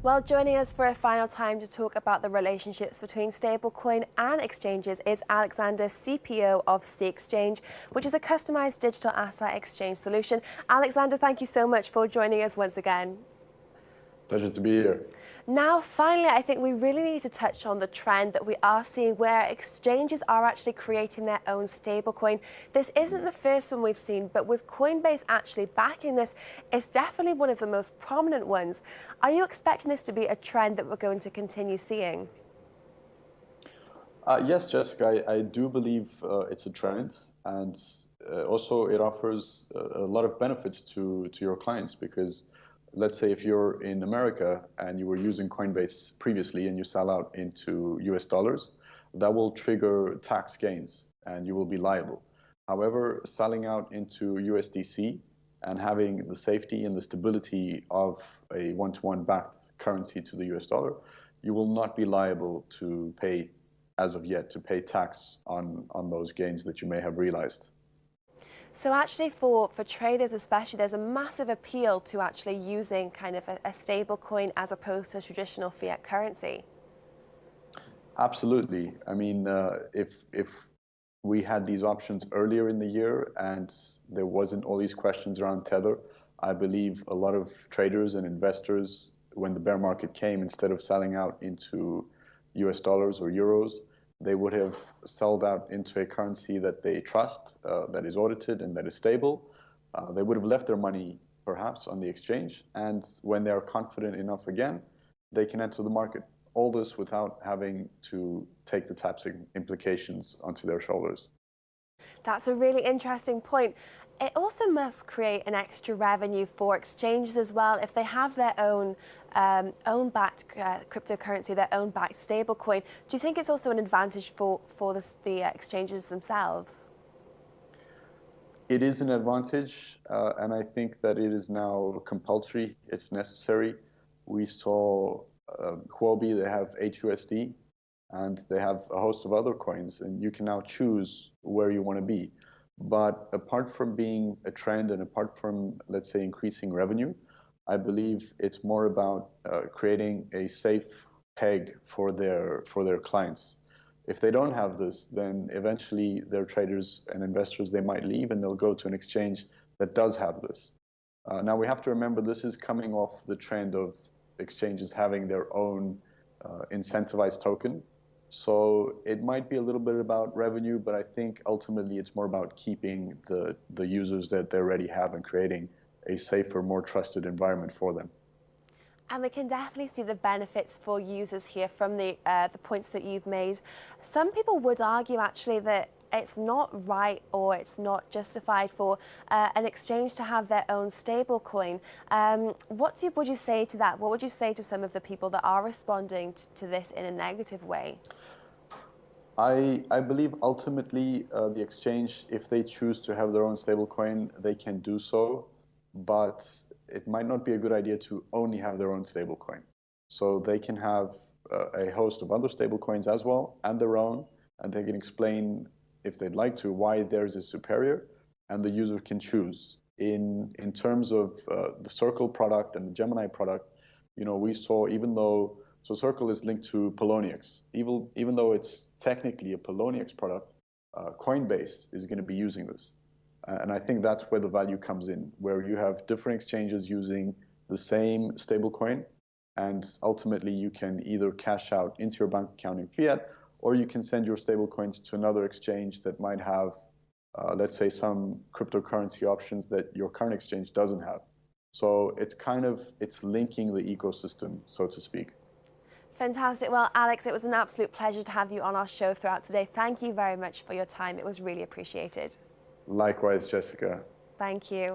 Well, joining us for a final time to talk about the relationships between stablecoin and exchanges is Alexander, CPO of cXchange, which is a customized digital asset exchange solution. Alexander, thank you so much for joining us once again. Pleasure to be here. Now, finally, I think we really need to touch on the trend that we are seeing where exchanges are actually creating their own stablecoin. This isn't the first one we've seen, but with Coinbase actually backing this, it's definitely one of the most prominent ones. Are you expecting this to be a trend that we're going to continue seeing? Yes, Jessica, I do believe it's a trend, and also it offers a lot of benefits to your clients, because let's say if you're in America and you were using Coinbase previously and you sell out into US dollars, that will trigger tax gains and you will be liable. However, selling out into USDC and having the safety and the stability of a one-to-one backed currency to the US dollar, you will not be liable to pay, as of yet, to pay tax on those gains that you may have realized. So actually for traders especially, there's a massive appeal to actually using kind of a stable coin as opposed to a traditional fiat currency. Absolutely. I mean, if we had these options earlier in the year and there wasn't all these questions around Tether, I believe a lot of traders and investors, when the bear market came, instead of selling out into US dollars or euros, they would have sold out into a currency that they trust, that is audited and that is stable. They would have left their money perhaps on the exchange, and when they are confident enough again, they can enter the market. All this without having to take the tax implications onto their shoulders. That's a really interesting point. It also must create an extra revenue for exchanges as well if they have their own backed cryptocurrency, their own backed stablecoin. Do you think it's also an advantage for the exchanges themselves? It is an advantage, and I think that it is now compulsory. It's necessary. We saw Huobi, they have HUSD, and they have a host of other coins, and you can now choose where you want to be. But apart from being a trend and apart from, let's say, increasing revenue, I believe it's more about creating a safe peg for their clients. If they don't have this, then eventually their traders and investors, they might leave and they'll go to an exchange that does have this. Now we have to remember this is coming off the trend of exchanges having their own incentivized token. So it might be a little bit about revenue, but I think ultimately it's more about keeping the users that they already have and creating a safer, more trusted environment for them. And we can definitely see the benefits for users here from the points that you've made. Some people would argue actually that it's not right or it's not justified for an exchange to have their own stable coin. What would you say to that? What would you say to some of the people that are responding to this in a negative way? I believe ultimately the exchange, if they choose to have their own stable coin, they can do so, but it might not be a good idea to only have their own stable coin. So they can have a host of other stable coins as well, and their own, and they can explain, if they'd like to, why theirs is superior, and the user can choose. In terms of the Circle product and the Gemini product, you know, we saw, even though, so Circle is linked to Poloniex, even though it's technically a Poloniex product, Coinbase is going to be using this. And I think that's where the value comes in, where you have different exchanges using the same stablecoin, and ultimately you can either cash out into your bank account in fiat, or you can send your stablecoins to another exchange that might have, let's say, some cryptocurrency options that your current exchange doesn't have. So it's linking the ecosystem, so to speak. Fantastic. Well, Alex, it was an absolute pleasure to have you on our show throughout today. Thank you very much for your time. It was really appreciated. Likewise, Jessica. Thank you.